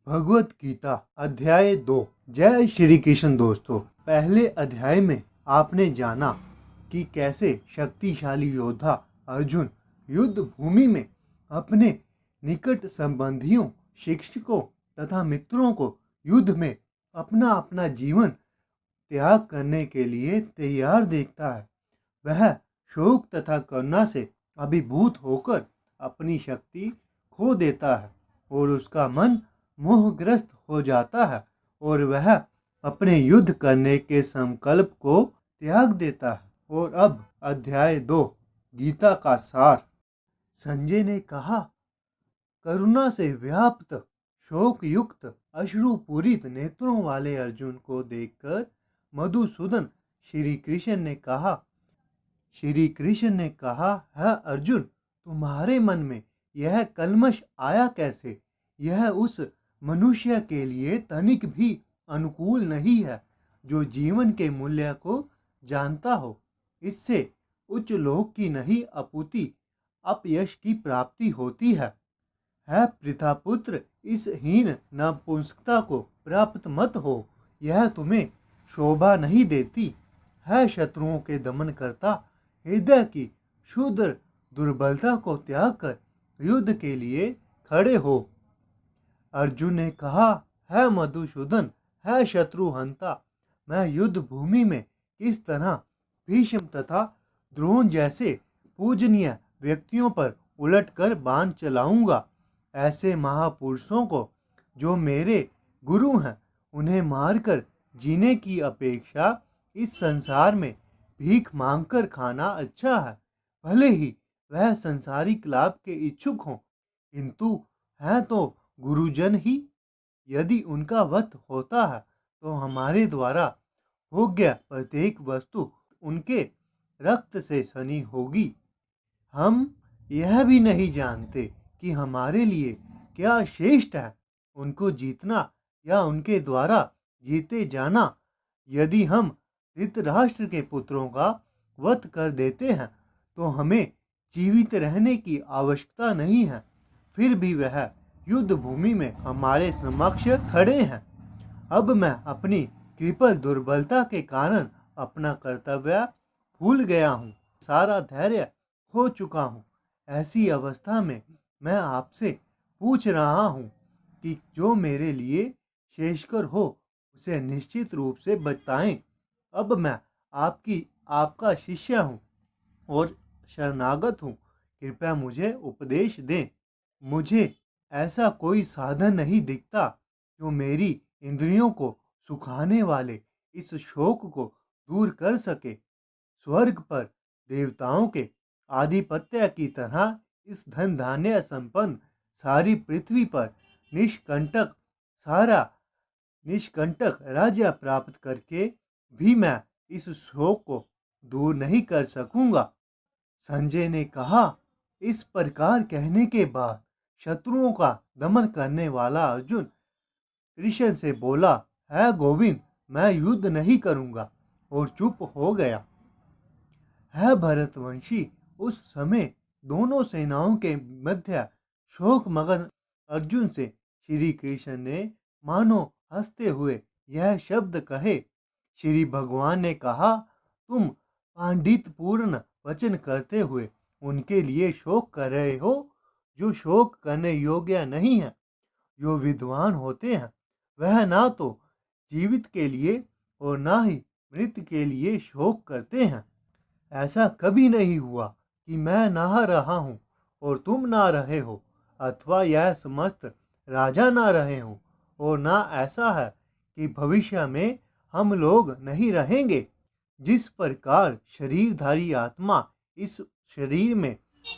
भगवत गीता अध्याय 2। जय श्री कृष्ण। दोस्तों, पहले अध्याय में आपने जाना कि कैसे शक्तिशाली योद्धा अर्जुन युद्ध भूमि में अपने निकट संबंधियों, शिक्षकों तथा मित्रों को युद्ध में अपना अपना जीवन त्याग करने के लिए तैयार देखता है। वह शोक तथा करुणा से अभिभूत होकर अपनी शक्ति खो देता है और उसका मन मोहग्रस्त हो जाता है और वह अपने युद्ध करने के संकल्प को त्याग देता है। और अब अध्याय 2 गीता का सार। संजय ने कहा, करुणा से व्याप्त शोक युक्त अश्रुपूरित नेत्रों वाले अर्जुन को देखकर मधुसूदन श्री कृष्ण ने कहा, है अर्जुन, तुम्हारे मन में यह कल्मश आया कैसे? यह उस मनुष्य के लिए तनिक भी अनुकूल नहीं है जो जीवन के मूल्य को जानता हो। इससे उच्च लोक की नहीं अपुति अपयश की प्राप्ति होती है। पृथापुत्र, इस हीन नपुंसकता को प्राप्त मत हो, यह तुम्हें शोभा नहीं देती। है शत्रुओं के दमन करता, हृदय की शुद्ध दुर्बलता को त्याग कर युद्ध के लिए खड़े हो। अर्जुन ने कहा, है मधुसूदन, है शत्रुहंता, मैं युद्ध भूमि में किस तरह भीष्म तथा द्रोण जैसे पूजनीय व्यक्तियों पर उलटकर बाण चलाऊंगा। ऐसे महापुरुषों को जो मेरे गुरु हैं, उन्हें मारकर जीने की अपेक्षा इस संसार में भीख मांगकर खाना अच्छा है। भले ही वह संसारिक लाभ के इच्छुक हों, किंतु है तो गुरुजन ही। यदि उनका वध होता है तो हमारे द्वारा भोग्य प्रत्येक वस्तु उनके रक्त से सनी होगी। हम यह भी नहीं जानते कि हमारे लिए क्या श्रेष्ठ है, उनको जीतना या उनके द्वारा जीते जाना। यदि हम धृतराष्ट्र के पुत्रों का वध कर देते हैं तो हमें जीवित रहने की आवश्यकता नहीं है, फिर भी वह युद्ध भूमि में हमारे समक्ष खड़े हैं। अब मैं अपनी कृपल दुर्बलता के कारण अपना कर्तव्य भूल गया हूँ, सारा धैर्य खो चुका हूँ। ऐसी अवस्था में मैं आपसे पूछ रहा हूँ कि जो मेरे लिए शेषकर हो उसे निश्चित रूप से बताएं। अब मैं आपका शिष्य हूँ और शरणागत हूँ, कृपया मुझे उपदेश दें। मुझे ऐसा कोई साधन नहीं दिखता जो मेरी इंद्रियों को सुखाने वाले इस शोक को दूर कर सके। स्वर्ग पर देवताओं के आधिपत्य की तरह इस धन धान्य संपन्न सारी पृथ्वी पर निष्कंटक राज्य प्राप्त करके भी मैं इस शोक को दूर नहीं कर सकूंगा। संजय ने कहा, इस प्रकार कहने के बाद शत्रुओं का दमन करने वाला अर्जुन कृष्ण से बोला, है गोविंद, मैं युद्ध नहीं करूंगा, और चुप हो गया। है भरतवंशी, उस समय दोनों सेनाओं के मध्य शोक मगन अर्जुन से श्री कृष्ण ने मानो हंसते हुए यह शब्द कहे। श्री भगवान ने कहा, तुम पांडित्यपूर्ण वचन करते हुए उनके लिए शोक कर रहे हो जो शोक करने योग्य नहीं है। जो विद्वान होते हैं वह ना तो जीवित के लिए और ना ही मृत के लिए शोक करते हैं। ऐसा कभी नहीं हुआ कि मैं ना रहा हूँ और तुम ना रहे हो, अथवा यह समस्त राजा ना रहे हो, और ना ऐसा है कि भविष्य में हम लोग नहीं रहेंगे। जिस प्रकार शरीरधारी आत्मा इस शरीर में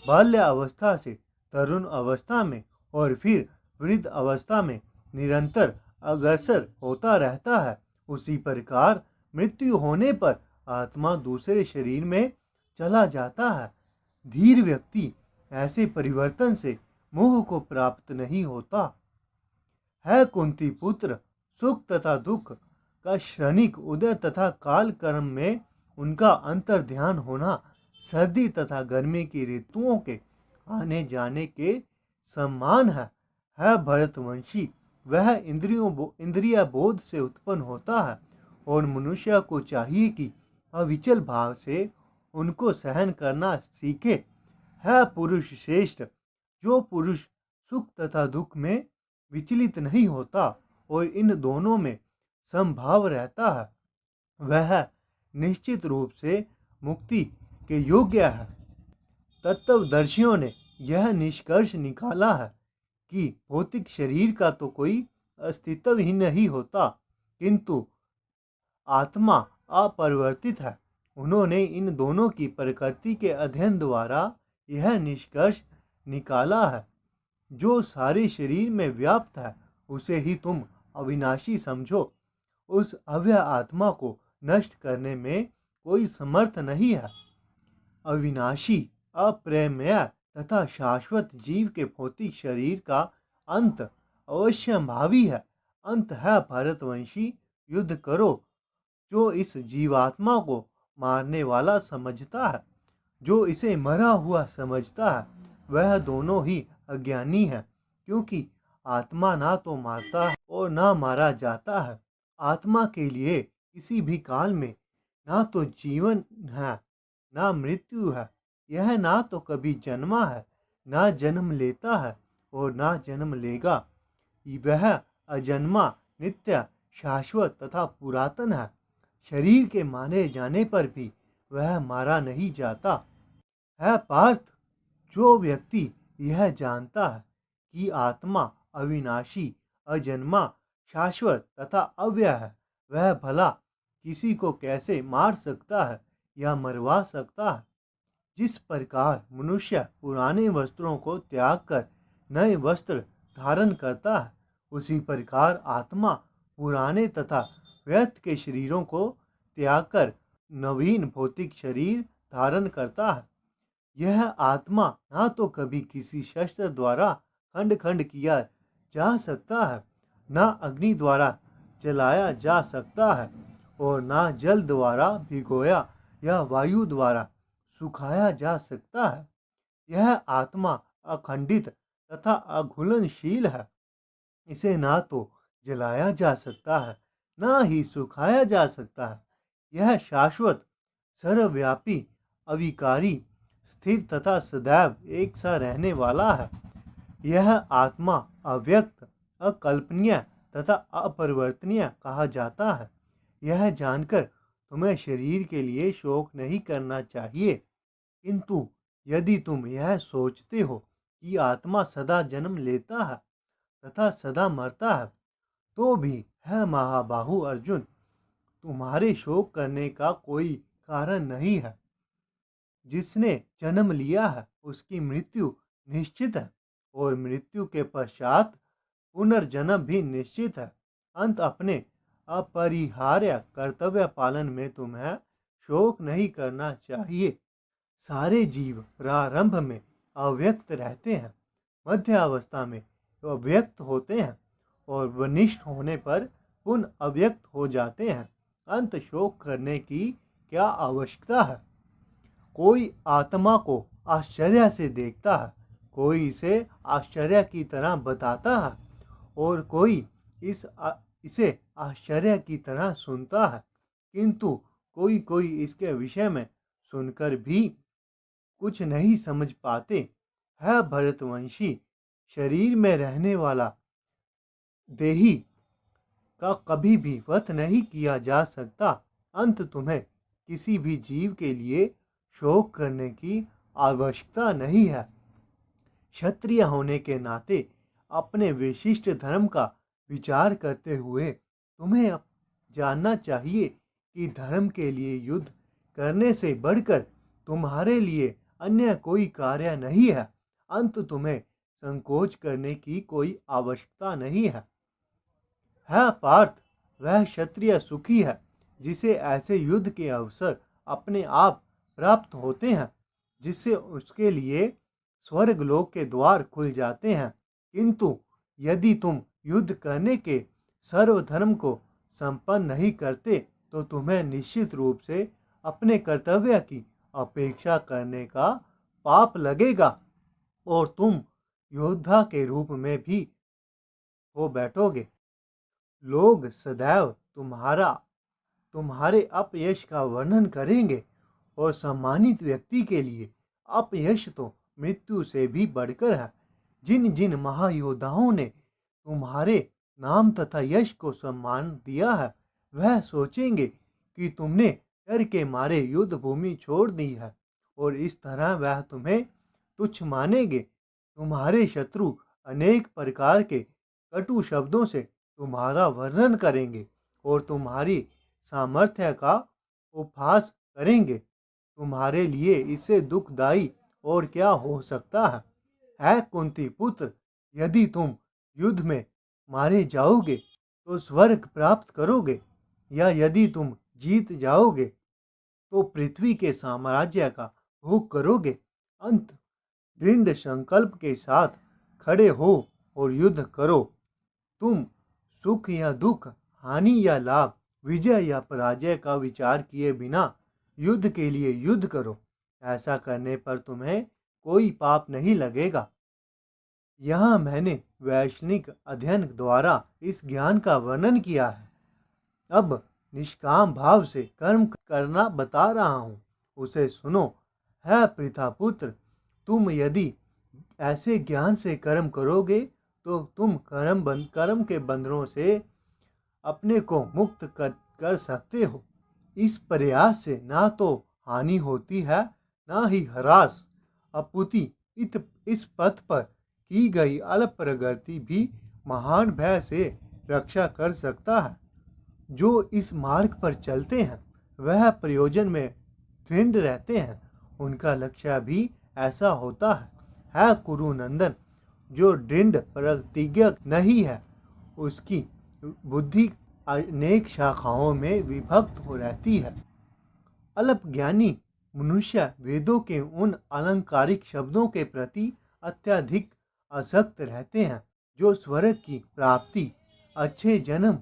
बाल्य अवस्था से तरुण अवस्था में और फिर वृद्ध अवस्था में निरंतर अग्रसर होता रहता है, उसी प्रकार मृत्यु होने पर आत्मा दूसरे शरीर में चला जाता है। धीर व्यक्ति ऐसे परिवर्तन से मोह को प्राप्त नहीं होता। है कुंती पुत्र, सुख तथा दुख का क्षणिक उदय तथा काल कर्म में उनका अंतर ध्यान होना सर्दी तथा गर्मी की ऋतुओं के आने जाने के समान है। भरतवंशी, वह इंद्रिय बोध से उत्पन्न होता है और मनुष्य को चाहिए कि अविचल भाव से उनको सहन करना सीखे। है पुरुष श्रेष्ठ जो पुरुष सुख तथा दुख में विचलित नहीं होता और इन दोनों में समभाव रहता है, वह निश्चित रूप से मुक्ति के योग्य है। तत्वदर्शियों ने यह निष्कर्ष निकाला है कि भौतिक शरीर का तो कोई अस्तित्व ही नहीं होता, किंतु आत्मा अपरिवर्तित है। उन्होंने इन दोनों की प्रकृति के अध्ययन द्वारा यह निष्कर्ष निकाला है, जो सारे शरीर में व्याप्त है उसे ही तुम अविनाशी समझो। उस अव्यय आत्मा को नष्ट करने में कोई समर्थ नहीं है। अविनाशी, अप्रमेय तथा शाश्वत जीव के भौतिक शरीर का अंत अवश्यंभावी है। अंत है भरतवंशी, युद्ध करो। जो इस जीवात्मा को मारने वाला समझता है, जो इसे मरा हुआ समझता है, वह दोनों ही अज्ञानी है, क्योंकि आत्मा ना तो मारता है और ना मारा जाता है। आत्मा के लिए किसी भी काल में ना तो जीवन है ना मृत्यु है। यह ना तो कभी जन्मा है, ना जन्म लेता है और ना जन्म लेगा। वह अजन्मा, नित्य, शाश्वत तथा पुरातन है। शरीर के मारे जाने पर भी वह मारा नहीं जाता। है पार्थ, जो व्यक्ति यह जानता है कि आत्मा अविनाशी, अजन्मा, शाश्वत तथा अव्यय है, वह भला किसी को कैसे मार सकता है या मरवा सकता है। जिस प्रकार मनुष्य पुराने वस्त्रों को त्याग कर नए वस्त्र धारण करता है, उसी प्रकार आत्मा पुराने तथा व्यर्थ के शरीरों को त्याग कर नवीन भौतिक शरीर धारण करता है। यह आत्मा ना तो कभी किसी शस्त्र द्वारा खंड खंड किया जा सकता है, ना अग्नि द्वारा जलाया जा सकता है और ना जल द्वारा भिगोया या वायु द्वारा सुखाया जा सकता है। यह आत्मा अखंडित तथा अघुलनशील है। इसे ना तो जलाया जा सकता है, ना ही सुखाया जा सकता है। यह शाश्वत, सर्वव्यापी, अविकारी, स्थिर तथा सदैव एक सा रहने वाला है। यह आत्मा अव्यक्त, अकल्पनीय तथा अपरिवर्तनीय कहा जाता है। यह जानकर तुम्हें शरीर के लिए शोक नहीं करना चाहिए, किंतु यदि तुम यह सोचते हो कि आत्मा सदा जन्म लेता है तथा सदा मरता है, तो भी है महाबाहु अर्जुन, तुम्हारे शोक करने का कोई कारण नहीं है। जिसने जन्म लिया है उसकी मृत्यु निश्चित है और मृत्यु के पश्चात पुनर्जन्म भी निश्चित है। अंत अपने अपरिहार्य कर्तव्य पालन में तुम्हें शोक नहीं करना चाहिए। सारे जीव प्रारंभ में अव्यक्त रहते हैं, मध्य अवस्था में अव्यक्त होते हैं और वनिष्ठ होने पर पुनः अव्यक्त हो जाते हैं। अंत शोक करने की क्या आवश्यकता है? कोई आत्मा को आश्चर्य से देखता है, कोई इसे आश्चर्य की तरह बताता है और कोई इसे आश्चर्य की तरह सुनता है, किंतु कोई कोई इसके विषय में सुनकर भी कुछ नहीं समझ पाते। है भरतवंशी, शरीर में रहने वाला देही का कभी भी वध नहीं किया जा सकता। अंत तुम्हें किसी भी जीव के लिए शोक करने की आवश्यकता नहीं है। क्षत्रिय होने के नाते अपने विशिष्ट धर्म का विचार करते हुए तुम्हें अब जानना चाहिए कि धर्म के लिए युद्ध करने से बढ़कर तुम्हारे लिए अन्य कोई कार्य नहीं है। अंत तुम्हें संकोच करने की कोई आवश्यकता नहीं है। पार्थ, वह क्षत्रिय सुखी है जिसे ऐसे युद्ध के अवसर अपने आप प्राप्त होते हैं, जिससे उसके लिए स्वर्गलोक के द्वार खुल जाते हैं। किंतु यदि तुम युद्ध करने के सर्वधर्म को संपन्न नहीं करते, तो तुम्हें निश्चित रूप से अपने कर्तव्य की अपेक्षा करने का पाप लगेगा और तुम योद्धा के रूप में भी हो बैठोगे। लोग सदैव तुम्हारे अपयश का वर्णन करेंगे और सम्मानित व्यक्ति के लिए अपयश तो मृत्यु से भी बढ़कर है। जिन जिन महायोद्धाओं ने तुम्हारे नाम तथा यश को सम्मान दिया है, वह सोचेंगे कि तुमने डर के मारे युद्ध भूमि छोड़ दी है और इस तरह वह तुम्हें तुच्छ मानेंगे। तुम्हारे शत्रु अनेक प्रकार के कटु शब्दों से तुम्हारा वर्णन करेंगे और तुम्हारी सामर्थ्य का उपहास करेंगे। तुम्हारे लिए इससे दुखदाई और क्या हो सकता है कुंती पुत्र? यदि तुम युद्ध में मारे जाओगे तो स्वर्ग प्राप्त करोगे, या यदि तुम जीत जाओगे तो पृथ्वी के साम्राज्य का भोग करोगे। अंत दृढ़ संकल्प के साथ खड़े हो और युद्ध करो। तुम सुख या दुख, हानि या लाभ, विजय या पराजय का विचार किए बिना युद्ध के लिए युद्ध करो। ऐसा करने पर तुम्हें कोई पाप नहीं लगेगा। यहाँ मैंने वैज्ञानिक अध्ययन द्वारा इस ज्ञान का वर्णन किया है। अब निष्काम भाव से कर्म करना बता रहा हूँ, उसे सुनो। है पृथापुत्र, तुम यदि ऐसे ज्ञान से कर्म करोगे तो तुम कर्म के बंधनों से अपने को मुक्त कर सकते हो। इस प्रयास से ना तो हानि होती है, ना ही ह्रास। अपुति इस पथ पर की गई अल्प प्रगति भी महान भय से रक्षा कर सकता है। जो इस मार्ग पर चलते हैं वह प्रयोजन में दृढ़ रहते हैं। उनका लक्ष्य भी ऐसा होता है कुरुनंदन। जो दृढ़ प्रतिज्ञ नहीं है, उसकी बुद्धि अनेक शाखाओं में विभक्त हो रहती है। अल्प ज्ञानी मनुष्य वेदों के उन अलंकारिक शब्दों के प्रति अत्यधिक आसक्त रहते हैं जो स्वर्ग की प्राप्ति, अच्छे जन्म,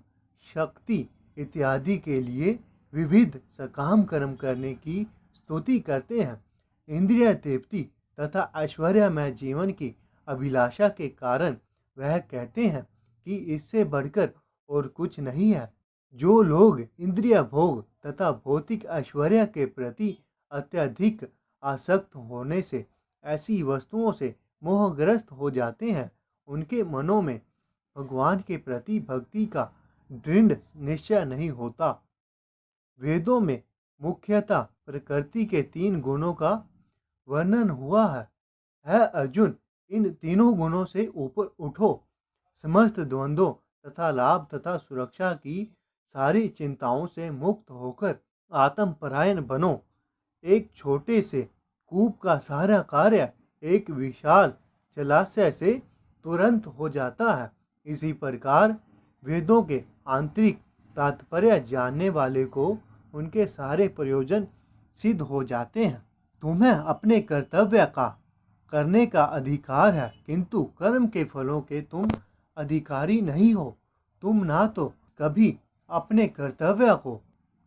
शक्ति इत्यादि के लिए विविध सकाम कर्म करने की स्तुति करते हैं। इंद्रिय तृप्ति तथा ऐश्वर्यमय जीवन की अभिलाषा के कारण वह कहते हैं कि इससे बढ़कर और कुछ नहीं है। जो लोग इंद्रिय भोग तथा भौतिक ऐश्वर्य के प्रति अत्यधिक आसक्त होने से ऐसी वस्तुओं से मोहग्रस्त हो जाते हैं, उनके मनों में भगवान के प्रति भक्ति का दृढ़ निश्चय नहीं होता। वेदों में मुख्यतः प्रकृति के 3 गुणों का वर्णन हुआ है अर्जुन, इन तीनों गुणों से ऊपर उठो। समस्त द्वंद्वों तथा लाभ तथा सुरक्षा की सारी चिंताओं से मुक्त होकर आत्मपरायण बनो। एक छोटे से कूप का सारा कार्य एक विशाल जलाशय से तुरंत हो जाता है। इसी प्रकार वेदों के आंतरिक तात्पर्य जानने वाले को उनके सारे प्रयोजन सिद्ध हो जाते हैं। तुम्हें अपने कर्तव्य का करने का अधिकार है, किंतु कर्म के फलों के तुम अधिकारी नहीं हो। तुम ना तो कभी अपने कर्तव्य को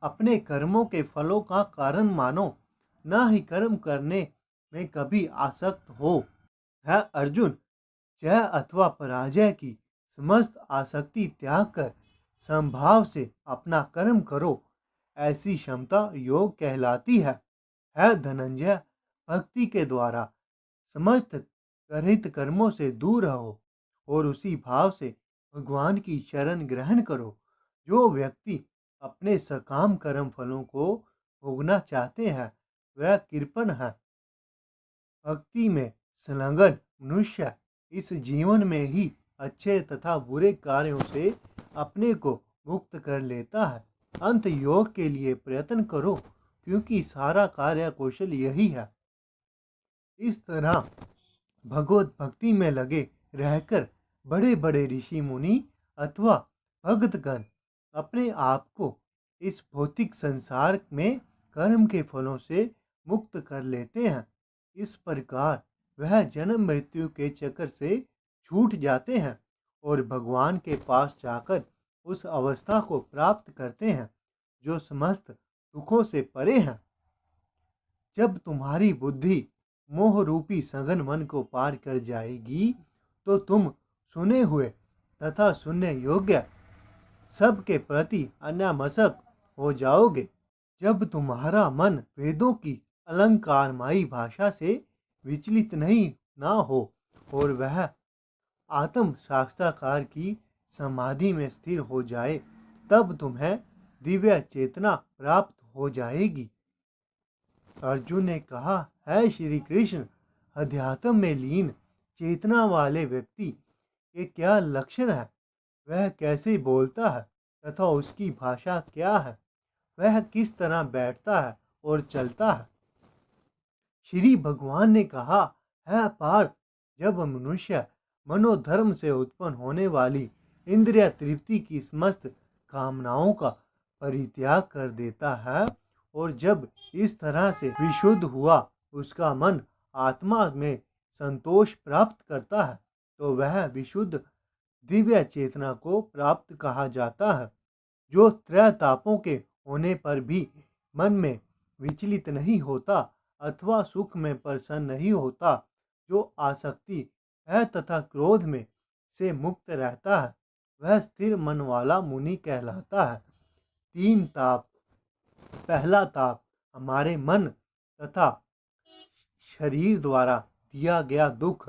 अपने कर्मों के फलों का कारण मानो, ना ही कर्म करने में कभी आसक्त हो। है अर्जुन, जय अथवा पराजय की समस्त आसक्ति त्याग कर संभाव से अपना कर्म करो। ऐसी क्षमता योग कहलाती है। धनंजय, भक्ति के द्वारा समस्त गरित कर्मों से दूर रहो और उसी भाव से भगवान की शरण ग्रहण करो। जो व्यक्ति अपने सकाम कर्म फलों को भोगना चाहते हैं वह कृपण है। भक्ति में संलग्न मनुष्य इस जीवन में ही अच्छे तथा बुरे कार्यों से अपने को मुक्त कर लेता है। अंत योग के लिए प्रयत्न करो, क्योंकि सारा कार्य कौशल यही है। इस तरह भगवत भक्ति में लगे रहकर बड़े बड़े ऋषि मुनि अथवा भक्तगण अपने आप को इस भौतिक संसार में कर्म के फलों से मुक्त कर लेते हैं। इस प्रकार वह जन्म मृत्यु के चक्कर से छूट जाते हैं और भगवान के पास जाकर उस अवस्था को प्राप्त करते हैं जो समस्त दुखों से परे हैं। जब तुम्हारी बुद्धि मोह रूपी सघन मन को पार कर जाएगी तो तुम सुने हुए तथा सुनने योग्य सबके प्रति अनामसक हो जाओगे। जब तुम्हारा मन वेदों की अलंकारमयी भाषा से विचलित नहीं ना हो और वह आत्म साक्षात्कार की समाधि में स्थिर हो जाए, तब तुम्हें दिव्य चेतना प्राप्त हो जाएगी। अर्जुन ने कहा, है श्री कृष्ण, अध्यात्म में लीन चेतना वाले व्यक्ति के क्या लक्षण है? वह कैसे बोलता है तथा उसकी भाषा क्या है? वह किस तरह बैठता है और चलता है? श्री भगवान ने कहा, है पार्थ, जब मनुष्य मनोधर्म से उत्पन्न होने वाली इंद्रिय तृप्ति की समस्त कामनाओं का परित्याग कर देता है और जब इस तरह से विशुद्ध हुआ उसका मन आत्मा में संतोष प्राप्त करता है, तो वह विशुद्ध दिव्य चेतना को प्राप्त कहा जाता है, जो त्रय तापों के होने पर भी मन में विचलित नहीं होता अथवा सुख में प्रसन्न नहीं होता, जो आसक्ति है तथा क्रोध में से मुक्त रहता है, वह स्थिर मन वाला मुनि कहलाता है। 3 ताप। पहला ताप हमारे मन तथा शरीर द्वारा दिया गया दुख।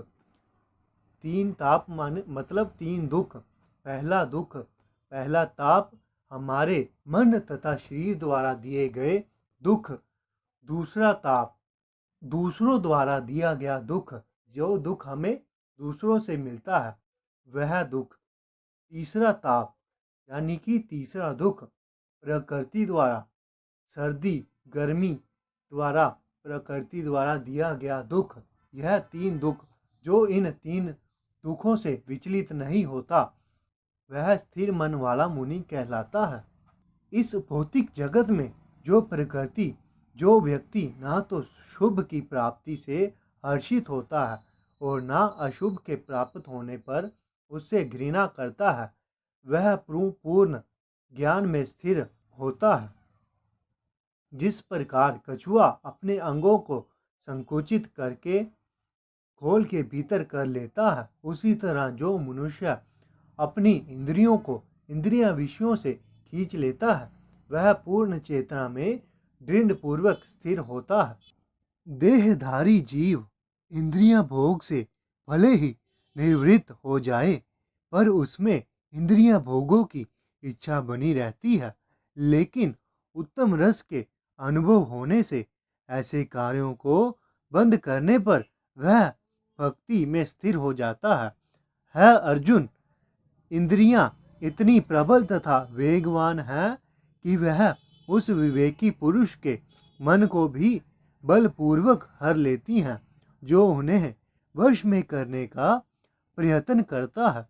3 ताप मतलब 3 दुख। पहला ताप हमारे मन तथा शरीर द्वारा दिए गए दुख। दूसरा ताप दूसरों द्वारा दिया गया दुख, जो दुख हमें दूसरों से मिलता है वह दुख। तीसरा ताप यानी कि तीसरा दुख प्रकृति द्वारा, सर्दी गर्मी द्वारा, प्रकृति द्वारा दिया गया दुख। यह 3 दुख, जो इन 3 दुखों से विचलित नहीं होता, वह स्थिर मन वाला मुनि कहलाता है। इस भौतिक जगत में जो व्यक्ति ना तो शुभ की प्राप्ति से हर्षित होता है और ना अशुभ के प्राप्त होने पर उससे घृणा करता है, वह पूर्ण ज्ञान में स्थिर होता है। जिस प्रकार कछुआ अपने अंगों को संकुचित करके खोल के भीतर कर लेता है, उसी तरह जो मनुष्य अपनी इंद्रियों को इंद्रिय विषयों से खींच लेता है, वह पूर्ण चेतना में दृढ़ पूर्वक स्थिर होता है। देहधारी जीव इंद्रिय भोग से भले ही निवृत्त हो जाए, पर उसमें इंद्रिय भोगों की इच्छा बनी रहती है। लेकिन उत्तम रस के अनुभव होने से ऐसे कार्यों को बंद करने पर वह भक्ति में स्थिर हो जाता है अर्जुन, इंद्रियां इतनी प्रबल तथा वेगवान हैं कि वह उस विवेकी पुरुष के मन को भी बलपूर्वक हर लेती हैं, जो उन्हें वश में करने का प्रयत्न करता है।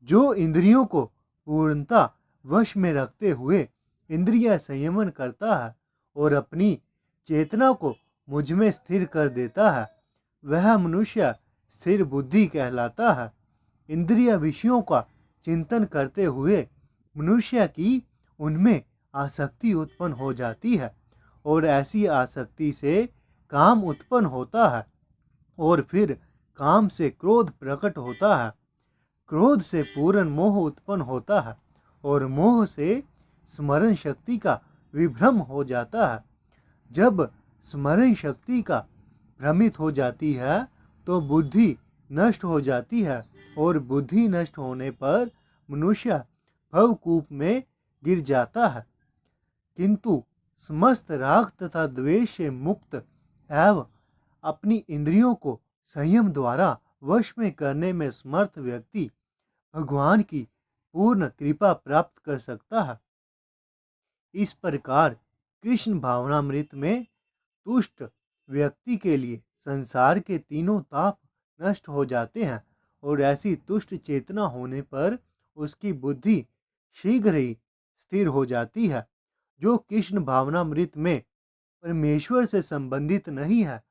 जो इंद्रियों को पूर्णतः वश में रखते हुए इंद्रिय संयमन करता है और अपनी चेतना को मुझ में स्थिर कर देता है, वह मनुष्य स्थिर बुद्धि कहलाता है। इंद्रिय विषयों का चिंतन करते हुए मनुष्य की उनमें आसक्ति उत्पन्न हो जाती है और ऐसी आसक्ति से काम उत्पन्न होता है और फिर काम से क्रोध प्रकट होता है। क्रोध से पूर्ण मोह उत्पन्न होता है और मोह से स्मरण शक्ति का विभ्रम हो जाता है। जब स्मरण शक्ति का भ्रमित हो जाती है तो बुद्धि नष्ट हो जाती है और बुद्धि नष्ट होने पर मनुष्य भवकूप में गिर जाता है। किंतु समस्त राग तथा द्वेष से मुक्त एवं अपनी इंद्रियों को संयम द्वारा वश में करने में समर्थ व्यक्ति भगवान की पूर्ण कृपा प्राप्त कर सकता है। इस प्रकार कृष्ण भावनामृत में तुष्ट व्यक्ति के लिए संसार के तीनों ताप नष्ट हो जाते हैं और ऐसी तुष्ट चेतना होने पर उसकी बुद्धि शीघ्र ही स्थिर हो जाती है। जो कृष्ण भावनामृत में परमेश्वर से संबंधित नहीं है,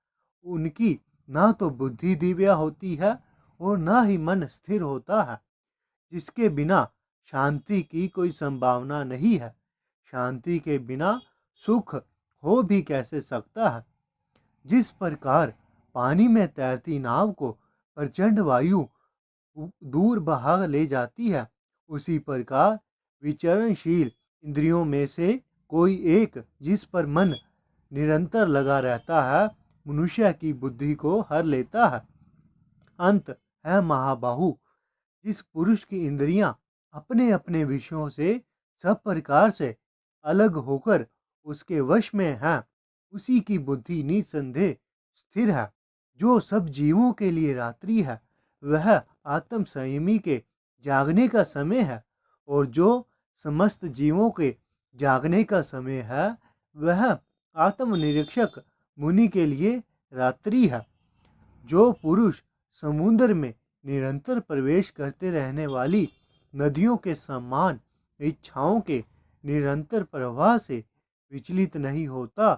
उनकी ना तो बुद्धि दिव्या होती है और ना ही मन स्थिर होता है, जिसके बिना शांति की कोई संभावना नहीं है। शांति के बिना सुख हो भी कैसे सकता है? जिस प्रकार पानी में तैरती नाव को प्रचंड वायु दूर बहा ले जाती है, उसी प्रकार विचरणशील इंद्रियों में से कोई एक जिस पर मन निरंतर लगा रहता है मनुष्य की बुद्धि को हर लेता है। अंत है महाबाहु, जिस पुरुष की इंद्रियां अपने अपने विषयों से सब प्रकार से अलग होकर उसके वश में है, उसी की बुद्धि निसंदेह स्थिर है। जो सब जीवों के लिए रात्रि है वह आत्म संयमी के जागने का समय है, और जो समस्त जीवों के जागने का समय है वह आत्मनिरीक्षक मुनि के लिए रात्रि है। जो पुरुष समुद्र में निरंतर प्रवेश करते रहने वाली नदियों के समान इच्छाओं के निरंतर प्रवाह से विचलित नहीं होता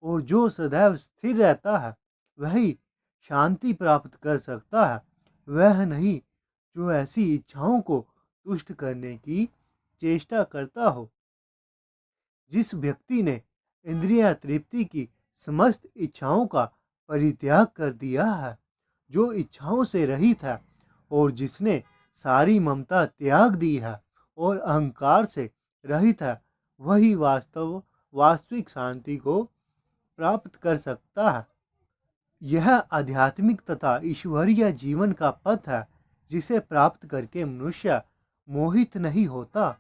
और जो सदैव स्थिर रहता है वही शांति प्राप्त कर सकता है, वह नहीं जो ऐसी इच्छाओं को तुष्ट करने की चेष्टा करता हो। जिस व्यक्ति ने इंद्रिय तृप्ति की समस्त इच्छाओं का परित्याग कर दिया है, जो इच्छाओं से रहित है और जिसने सारी ममता त्याग दी है और अहंकार से रहित है, वही वास्तविक शांति को प्राप्त कर सकता है। यह आध्यात्मिक तथा ईश्वरीय जीवन का पथ है, जिसे प्राप्त करके मनुष्य मोहित नहीं होता।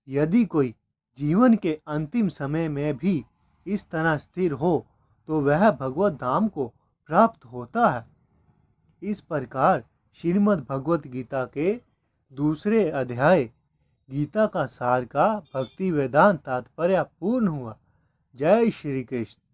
यदि कोई जीवन के अंतिम समय में भी इस तरह स्थिर हो तो वह भगवत धाम को प्राप्त होता है। इस प्रकार श्रीमद् भगवत गीता के दूसरे अध्याय गीता का सार का भक्ति वेदांत तात्पर्य पूर्ण हुआ। जय श्री कृष्ण।